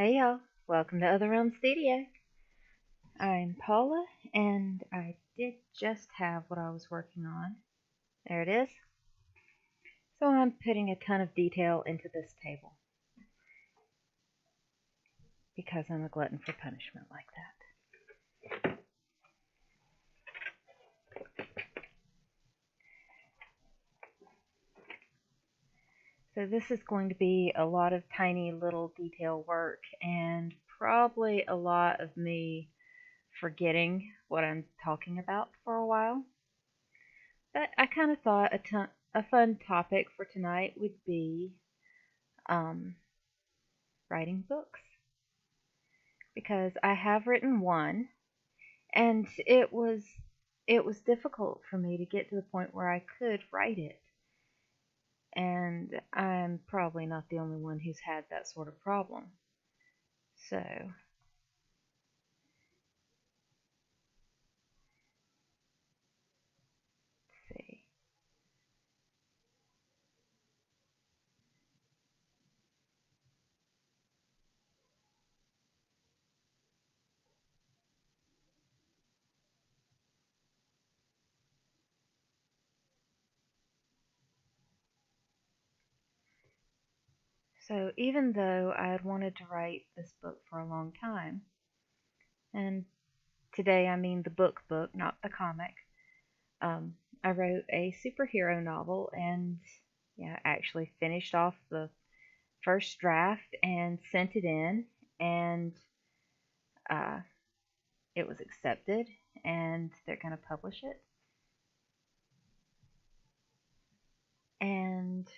Hey y'all, welcome to Other Realm Studio. I'm Paula, and I did just have what I was working on. There it is. So I'm putting a ton of detail into this table because I'm a glutton for punishment like that. So this is going to be a lot of tiny little detail work and probably a lot of me forgetting what I'm talking about for a while. But I kind of thought a fun topic for tonight would be um, writing books because I have written one, and it was difficult for me to get to the point where I could write it. And I'm probably not the only one who's had that sort of problem. So, let's see. So, even though I had wanted to write this book for a long time, and today I mean the book, not the comic, um, I wrote a superhero novel and yeah, actually finished off the first draft and sent it in, and uh, it was accepted, and they're going to publish it. And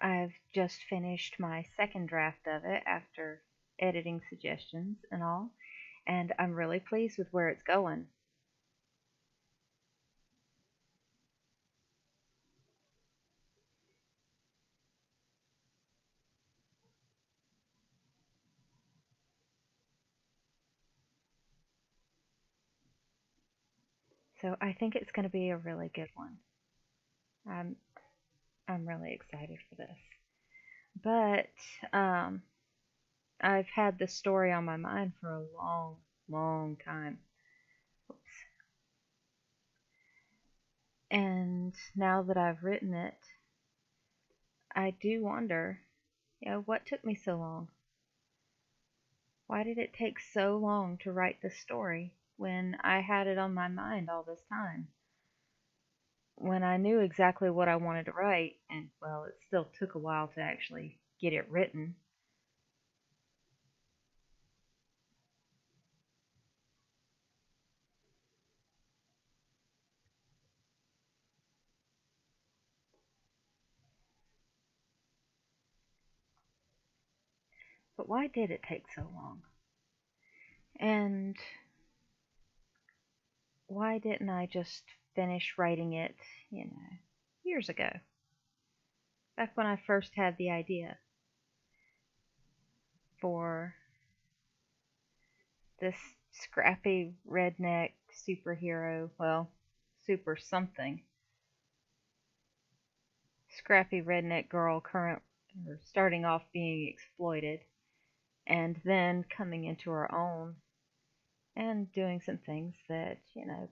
I've just finished my second draft of it after editing suggestions and all, and I'm really pleased with where it's going. So I think it's going to be a really good one. I'm I'm really excited for this. But I've had this story on my mind for a long, long time. Oops. And now that I've written it, I do wonder, what took me so long? Why did it take so long to write this story when I had it on my mind all this time? When I knew exactly what I wanted to write, and well, it still took a while to actually get it written. But why did it take so long? And why didn't I just finish writing it, you know, years ago? Back when I first had the idea for this scrappy redneck superhero, well, super something, scrappy redneck girl current or starting off being exploited and then coming into her own and doing some things that,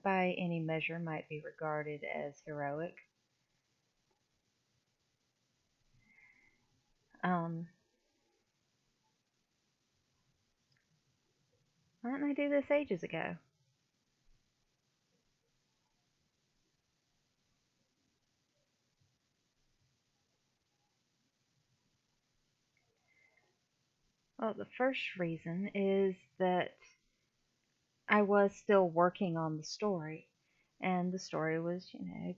by any measure might be regarded as heroic. Um, why didn't I do this ages ago? Well, the first reason is that I was still working on the story, and the story was,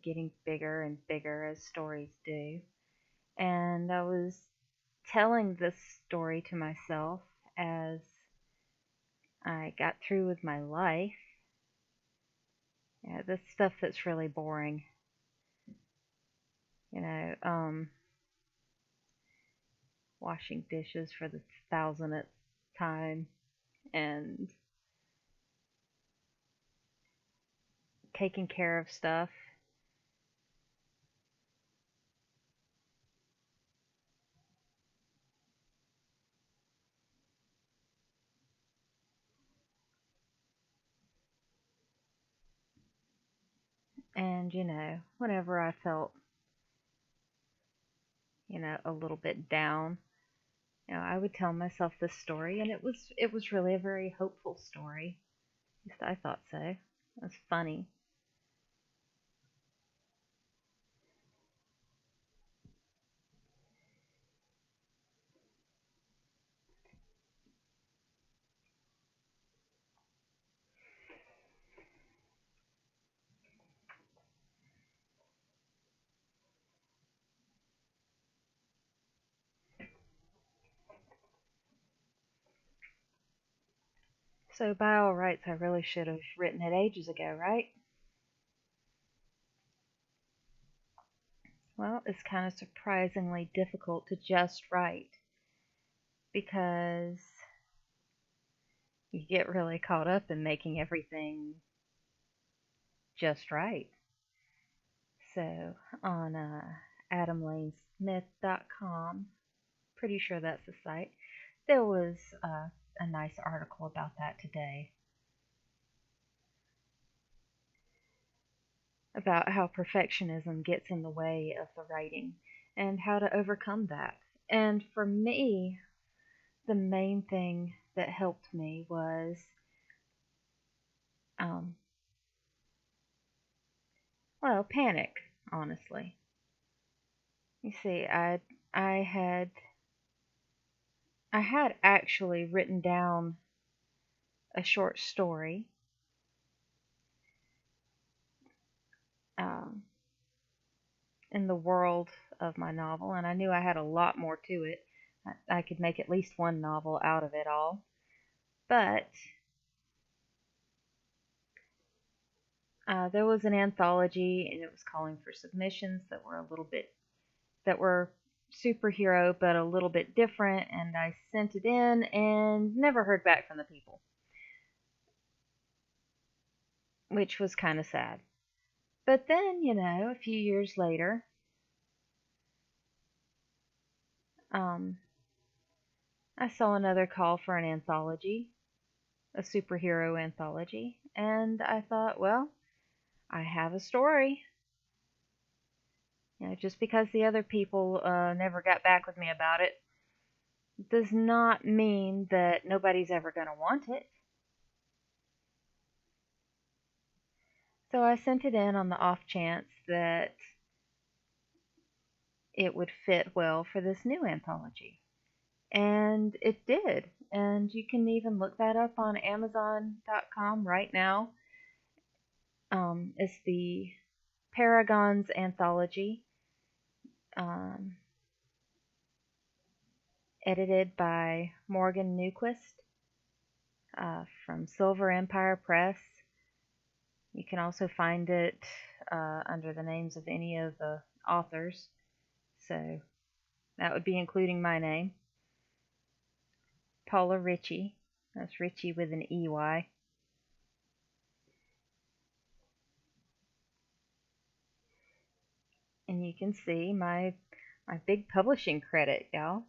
getting bigger and bigger as stories do. And I was telling this story to myself as I got through with my life. Yeah, this stuff that's really boring. You know, washing dishes for the thousandth time and taking care of stuff. And, whenever I felt, a little bit down, I would tell myself this story, and it was really a very hopeful story. At least I thought so. It was funny. So by all rights, I really should have written it ages ago, right? Well, it's kind of surprisingly difficult to just write because you get really caught up in making everything just right. So on adamlanesmith.com, pretty sure that's the site, there was a nice article about that today, about how perfectionism gets in the way of the writing and how to overcome that. And for me, the main thing that helped me was, um, well, panic, honestly. You see, I had I had actually written down a short story, um, in the world of my novel, and I knew I had a lot more to it. I could make at least one novel out of it all. But there was an anthology, and it was calling for submissions that were superhero, but a little bit different. And I sent it in, and never heard back from the people, which was kind of sad. But then, a few years later, um, I saw another call for an anthology, a superhero anthology, and I thought, well, I have a story. Just because the other people never got back with me about it does not mean that nobody's ever going to want it. So I sent it in on the off chance that it would fit well for this new anthology. And it did. And you can even look that up on Amazon.com right now. It's the Paragon's Anthology, um, edited by Morgan Newquist from Silver Empire Press. You can also find it under the names of any of the authors. So that would be including my name, Paula Richey. That's Richey with an EY. And you can see my big publishing credit, y'all.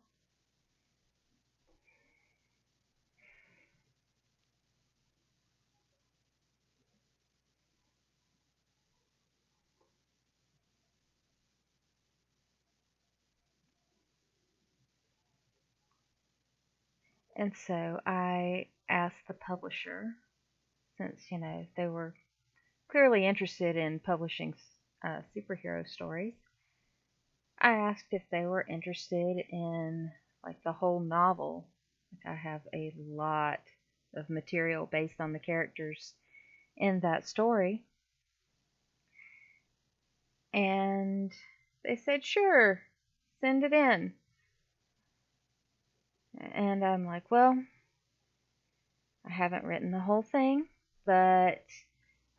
And so I asked the publisher, since, they were clearly interested in publishing superhero stories, I asked if they were interested in like the whole novel. Like I have a lot of material based on the characters in that story. And they said, sure, send it in. And I'm like, well, I haven't written the whole thing, but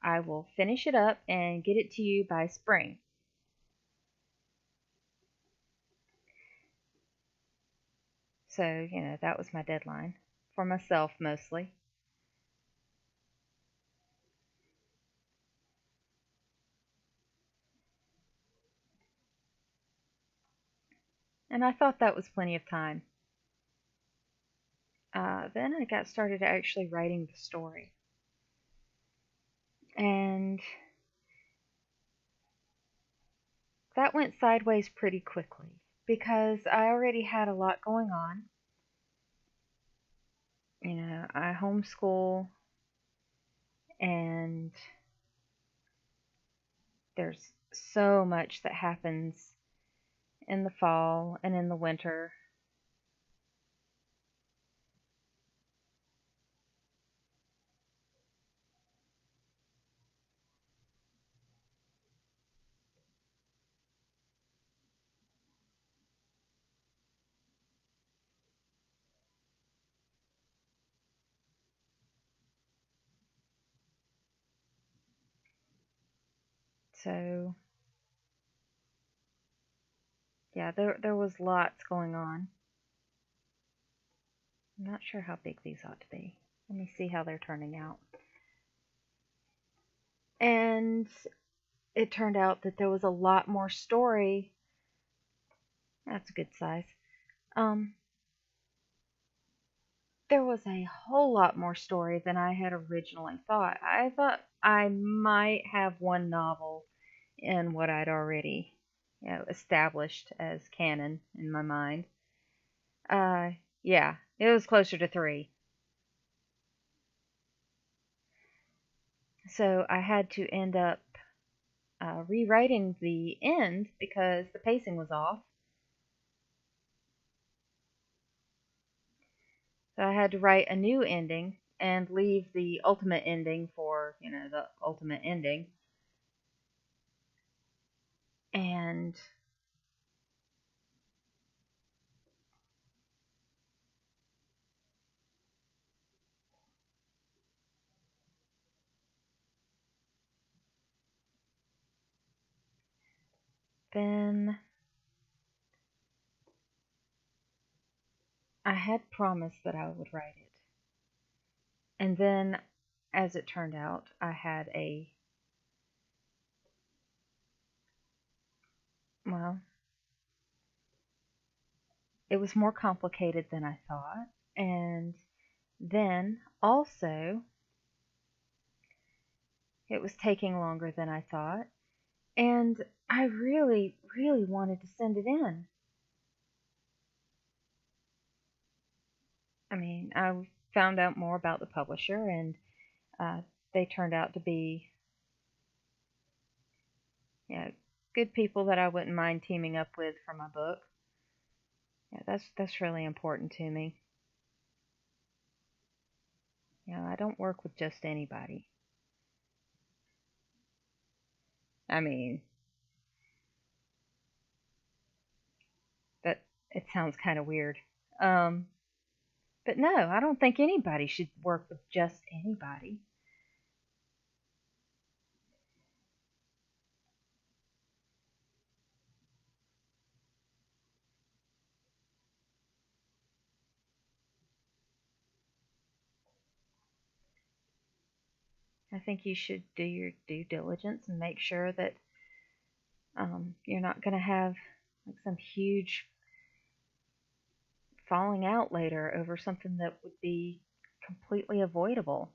I will finish it up and get it to you by spring. So, that was my deadline for myself mostly. And I thought that was plenty of time. Then I got started actually writing the story. And that went sideways pretty quickly because I already had a lot going on. I homeschool, and there's so much that happens in the fall and in the winter. So, yeah, there was lots going on. I'm not sure how big these ought to be. Let me see how they're turning out. And it turned out that there was a lot more story. That's a good size. Um, there was a whole lot more story than I had originally thought. I thought I might have one novel in what I'd already, established as canon in my mind. Uh, yeah, it was closer to three. So I had to end up rewriting the end because the pacing was off. So I had to write a new ending and leave the ultimate ending for, the ultimate ending. And then I had promised that I would write it. And then, as it turned out, I had well, it was more complicated than I thought. And then also, it was taking longer than I thought. And I really, really wanted to send it in. I mean, I found out more about the publisher, and uh, they turned out to be, yeah, good people that I wouldn't mind teaming up with for my book. Yeah, that's really important to me. I don't work with just anybody. I mean, that it sounds kind of weird. Um, but no, I don't think anybody should work with just anybody. I think you should do your due diligence and make sure that you're not going to have like some huge falling out later over something that would be completely avoidable.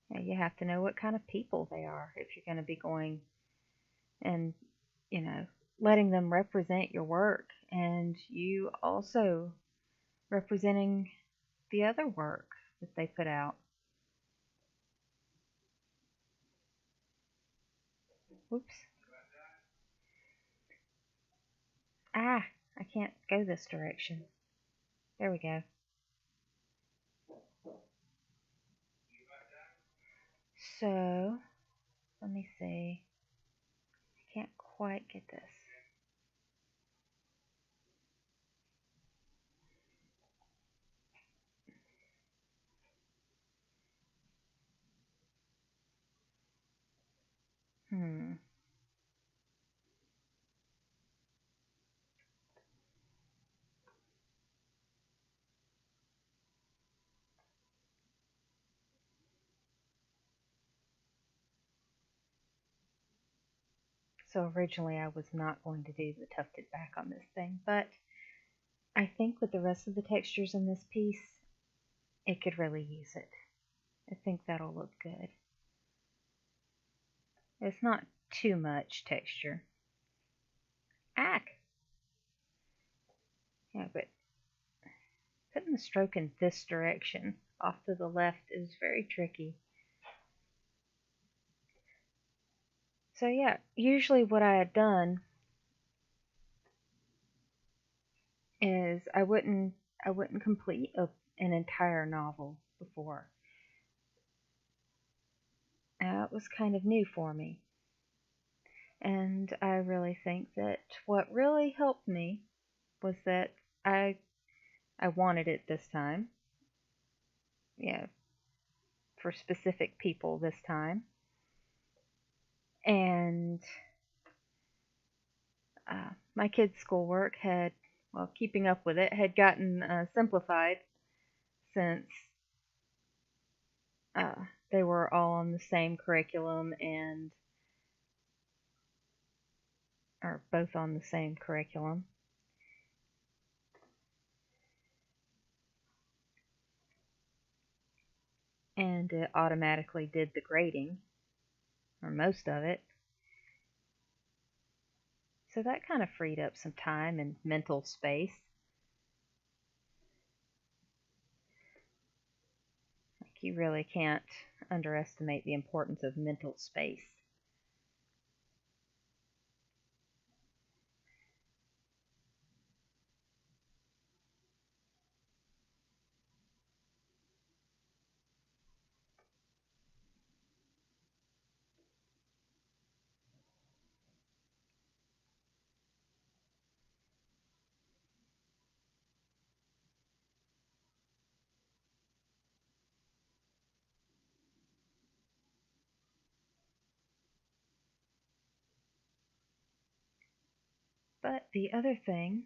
You have to know what kind of people they are if you're going to be going and, you know, letting them represent your work, and you also representing the other work that they put out. Oops. Ah, I can't go this direction. There we go. So, let me see. I can't quite get this. Hmm. So originally I was not going to do the tufted back on this thing, but I think with the rest of the textures in this piece, it could really use it. I think that'll look good. It's not too much texture. Ack! Yeah, but putting the stroke in this direction off to the left is very tricky. So yeah, usually what I had done is I wouldn't complete an entire novel before. It was kind of new for me. And I really think that what really helped me was that I I wanted it this time. Yeah, for specific people this time. And my kids' schoolwork had, well, keeping up with it had gotten simplified since uh, they were all on the same curriculum and or both on the same curriculum. And it automatically did the grading, or most of it. So that kind of freed up some time and mental space. Like, you really can't underestimate the importance of mental space. But the other thing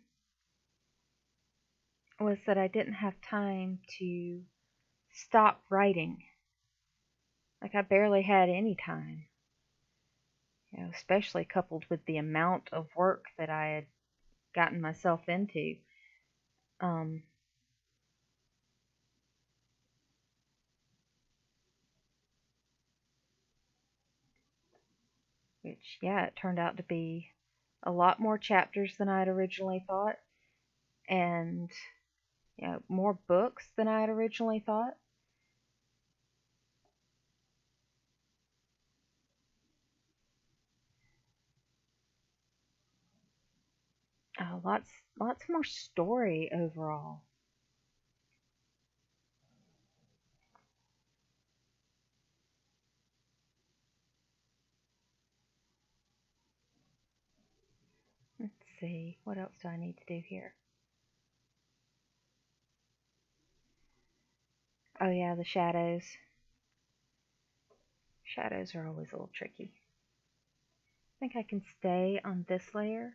was that I didn't have time to stop writing. Like, I barely had any time, especially coupled with the amount of work that I had gotten myself into. Um, which, yeah, it turned out to be a lot more chapters than I had originally thought, and more books than I had originally thought. Lots more story overall. Let's see, what else do I need to do here? Oh yeah, the shadows. Shadows are always a little tricky. I think I can stay on this layer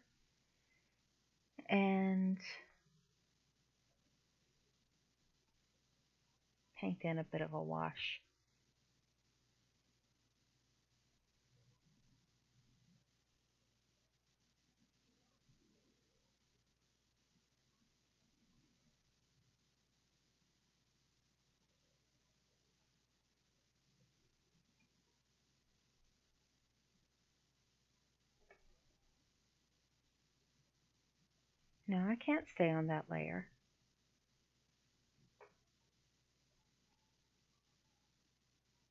and paint in a bit of a wash. No, I can't stay on that layer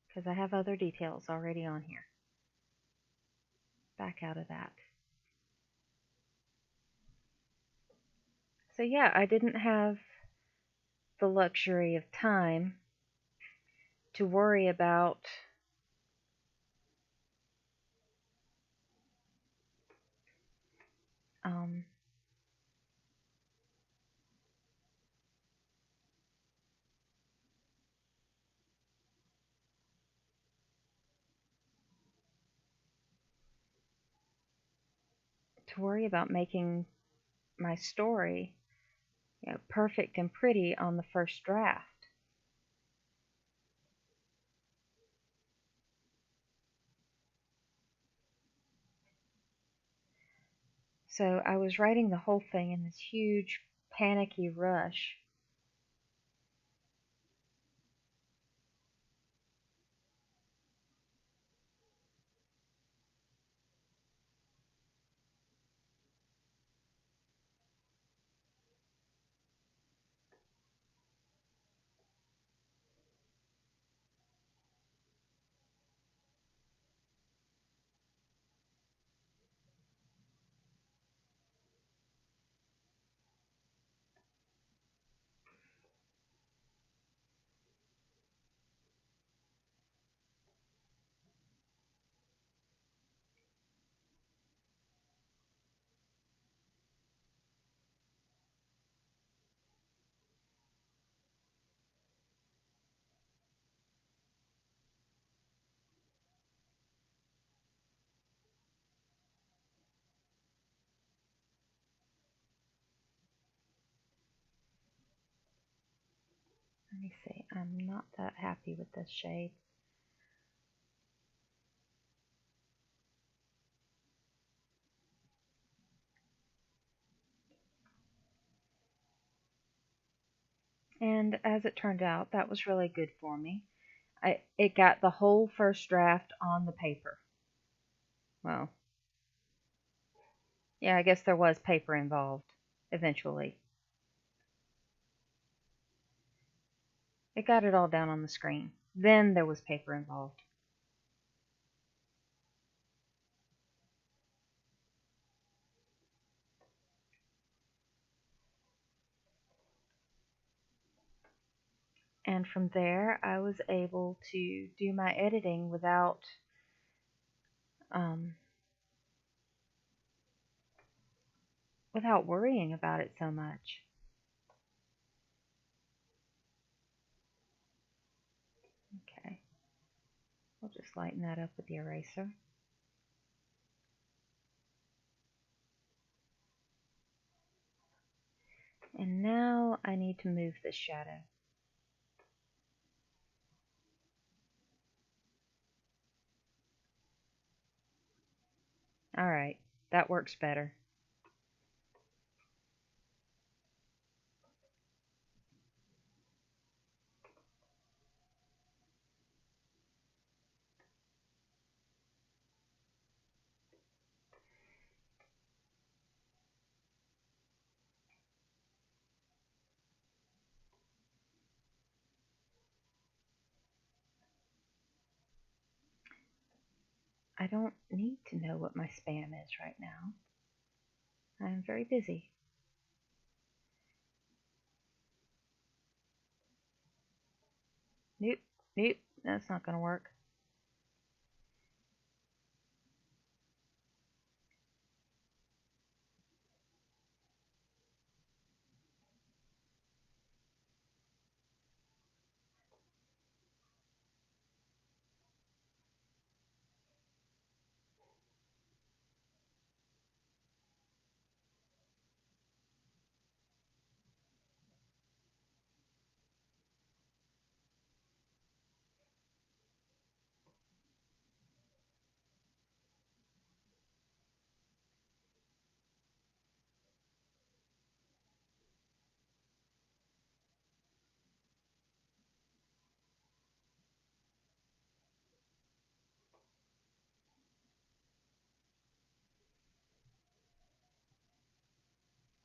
because I have other details already on here. Back out of that. So yeah, I didn't have the luxury of time to worry about um, making my story perfect and pretty on the first draft. So I was writing the whole thing in this huge panicky rush. Let me see. I'm not that happy with this shade. And as it turned out, that was really good for me. It got the whole first draft on the paper. Well, yeah, I guess there was paper involved eventually. It got it all down on the screen. Then there was paper involved. And from there, I was able to do my editing um, without worrying about it so much. Okay, we'll just lighten that up with the eraser. And now I need to move this shadow. Alright, that works better. I don't need to know what my spam is right now. I'm very busy. Nope, nope, that's not going to work.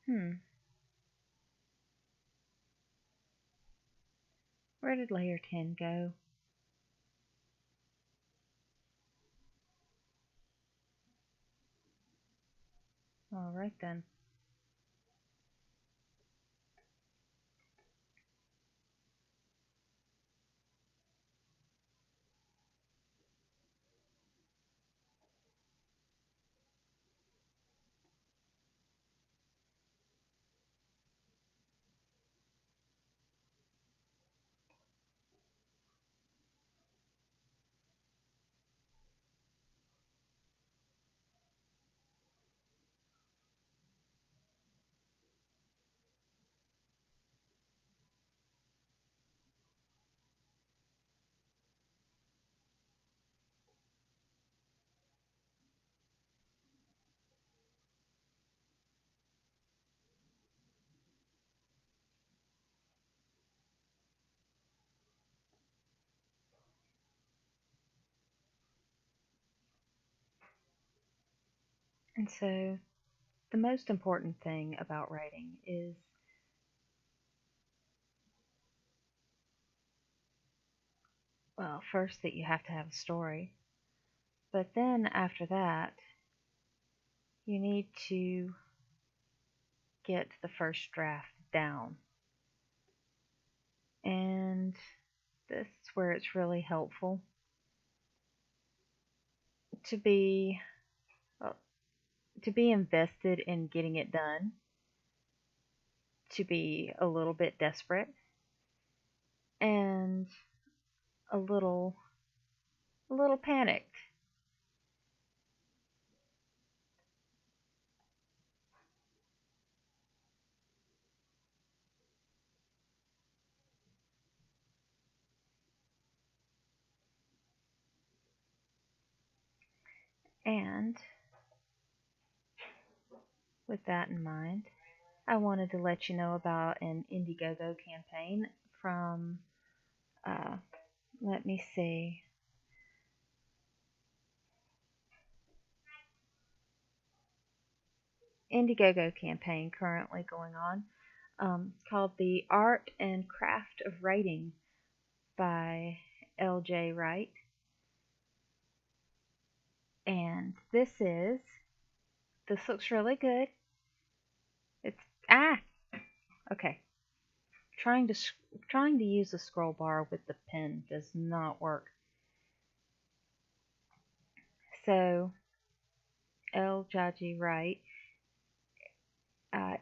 Hmm, where did layer 10 go? Alright then. And so, the most important thing about writing is, well, first that you have to have a story, but then after that, you need to get the first draft down. And this is where it's really helpful to be well, to be invested in getting it done, to be a little bit desperate, and a little panicked. And with that in mind, I wanted to let you know about an Indiegogo campaign from, uh, let me see, Indiegogo campaign currently going on, called The Art and Craft of Writing by L.J. Wright. And this looks really good. It's, okay. Trying to use the scroll bar with the pen does not work. So, L.J. Wright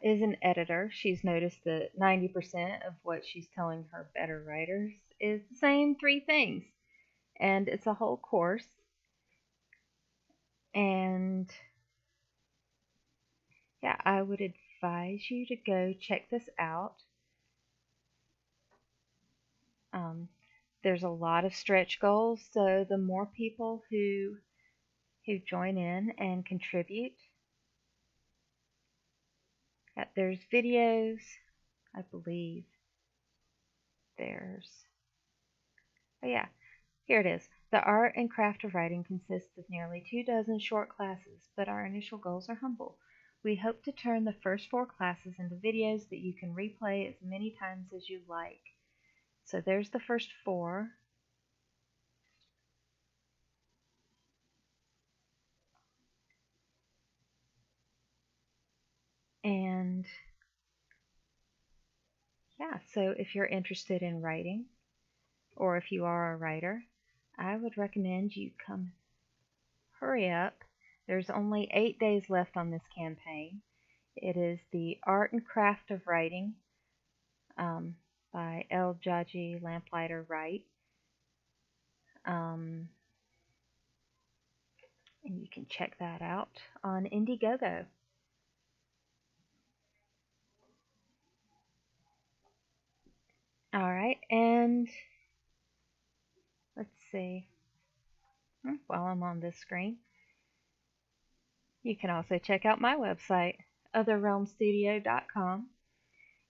is an editor. She's noticed that 90% of what she's telling her better writers is the same three things. And it's a whole course. And yeah, I would advise you to go check this out. There's a lot of stretch goals, so the more people who join in and contribute. There's videos, I believe. Oh yeah, here it is. The art and craft of writing consists of nearly 24 short classes, but our initial goals are humble. We hope to turn the first 4 classes into videos that you can replay as many times as you like. So there's the first 4. And yeah, so if you're interested in writing, or if you are a writer, I would recommend you come hurry up. There's only 8 days left on this campaign. It is The Art and Craft of Writing by L. Jaji Lamplighter Wright. And you can check that out on Indiegogo. Alright, and let's see. While I'm on this screen, you can also check out my website, otherrealmstudio.com,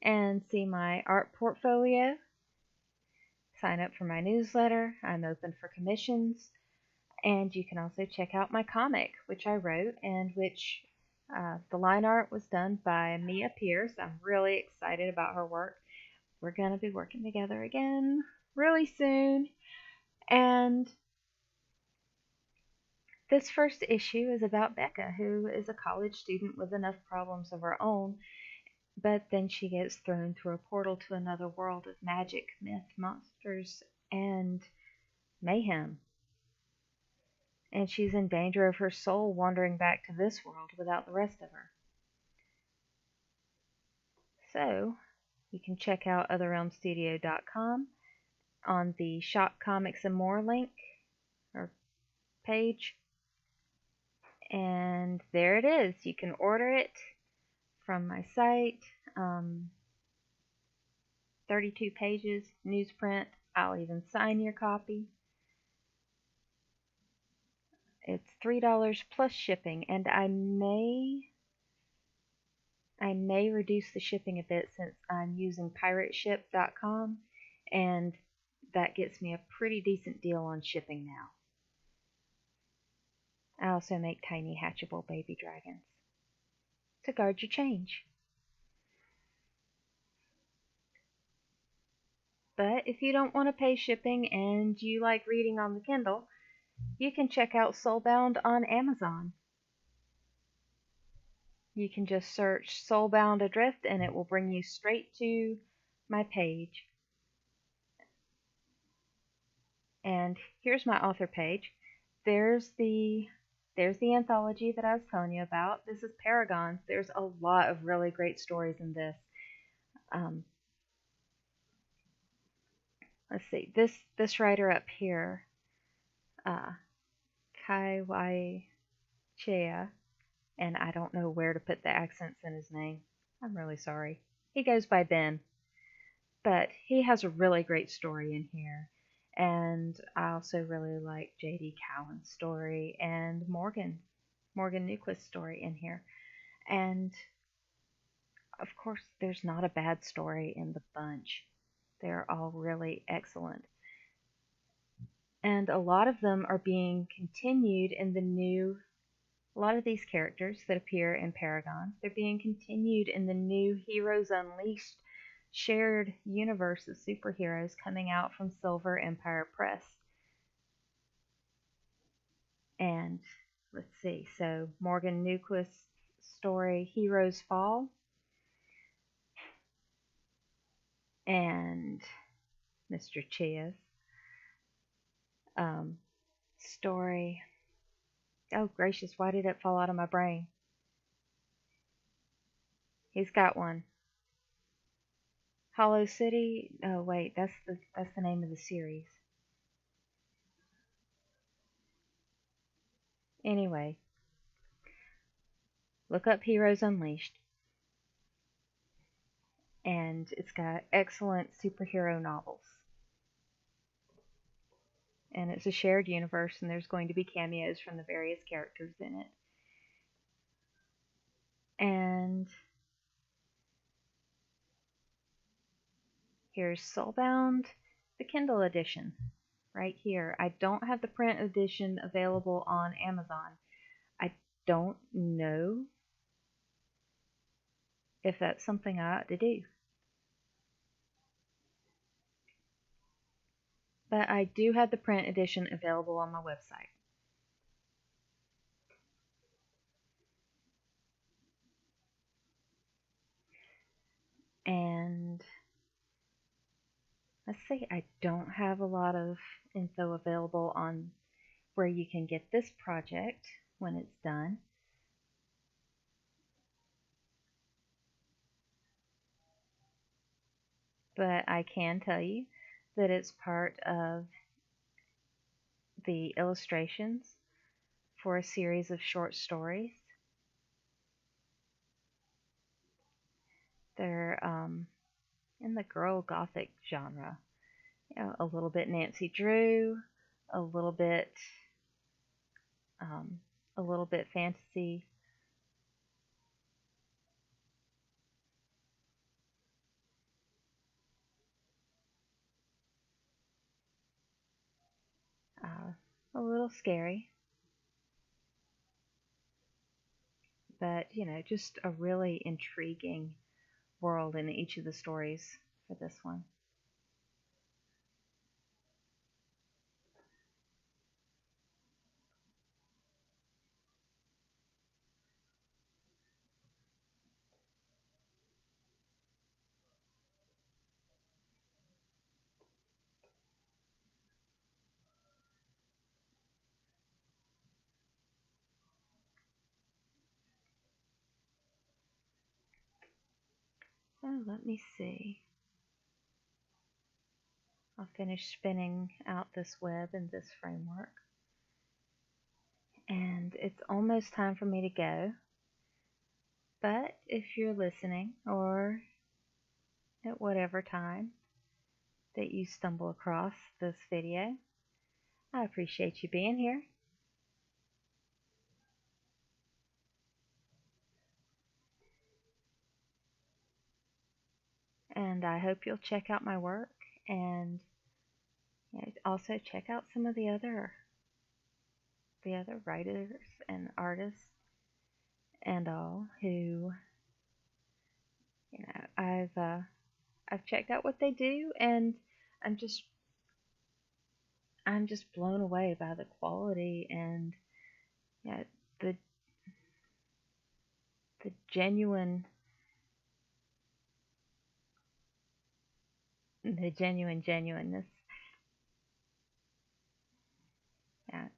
and see my art portfolio. Sign up for my newsletter. I'm open for commissions. And you can also check out my comic, which I wrote, and which the line art was done by Mia Pierce. I'm really excited about her work. We're going to be working together again really soon. And this first issue is about Becca, who is a college student with enough problems of her own, but then she gets thrown through a portal to another world of magic, myth, monsters, and mayhem. And she's in danger of her soul wandering back to this world without the rest of her. So, you can check out otherrealmstudio.com on the Shop Comics and More link or page. And there it is. You can order it from my site. 32 pages, newsprint. I'll even sign your copy. It's $3 plus shipping, and I may reduce the shipping a bit since I'm using pirateship.com, and that gets me a pretty decent deal on shipping now. I also make tiny hatchable baby dragons to guard your change. But if you don't want to pay shipping and you like reading on the Kindle, you can check out Soulbound on Amazon. You can just search Soulbound Adrift and it will bring you straight to my page. And here's my author page. There's the anthology that I was telling you about. This is Paragons. There's a lot of really great stories in this. Let's see. This writer up here, Kai Wai Chea, and I don't know where to put the accents in his name. I'm really sorry. He goes by Ben. But he has a really great story in here. And I also really like J.D. Cowan's story and Morgan Nyquist's story in here. And of course, there's not a bad story in the bunch. They're all really excellent. And a lot of them are being continued in the new, a lot of these characters that appear in Paragon, they're being continued in the new Heroes Unleashed shared universe of superheroes coming out from Silver Empire Press. And let's see, so Morgan Nyquist's story Heroes Fall, and Mr. Chia's story. Oh gracious, why did it fall out of my brain? He's got one. Hollow City. Oh wait, that's the name of the series. Anyway, look up Heroes Unleashed, and it's got excellent superhero novels. And it's a shared universe, and there's going to be cameos from the various characters in it. And here's Soulbound, the Kindle edition, right here. I don't have the print edition available on Amazon. I don't know if that's something I ought to do. But I do have the print edition available on my website. And let's see, I don't have a lot of info available on where you can get this project when it's done. But I can tell you that it's part of the illustrations for a series of short stories. They're in the girl gothic genre. You know, a little bit Nancy Drew, a little bit fantasy. Uh, a little scary, but just a really intriguing world in each of the stories for this one. Oh, let me see. I'll finish spinning out this web in this framework. And it's almost time for me to go. But if you're listening, or at whatever time that you stumble across this video, I appreciate you being here. And I hope you'll check out my work, and also check out some of the other writers and artists and all who I've checked out what they do, and I'm just blown away by the quality and the the genuineness. Yeah,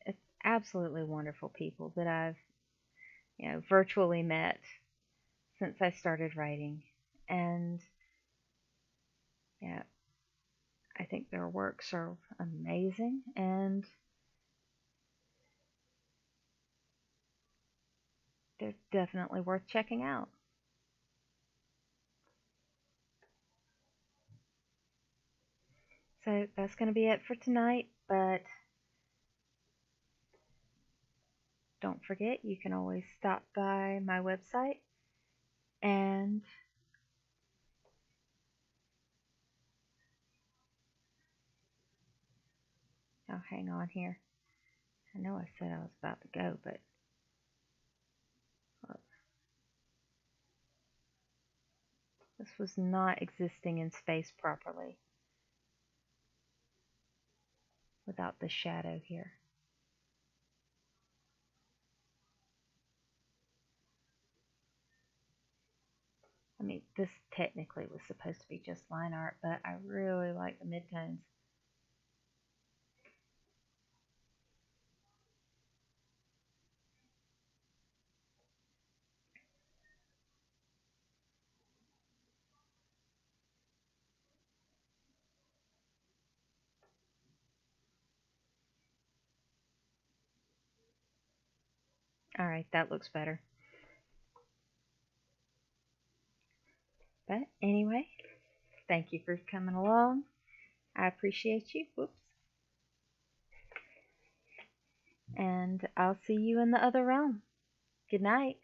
it's absolutely wonderful people that I've virtually met since I started writing, and yeah, I think their works are amazing, and they're definitely worth checking out. So that's going to be it for tonight, but don't forget you can always stop by my website and oh, hang on here. I know I said I was about to go, but look, this was not existing in space properly without the shadow here. I mean, this technically was supposed to be just line art, but I really like the midtones. Alright, that looks better. But anyway, thank you for coming along. I appreciate you. Whoops. And I'll see you in the other realm. Good night.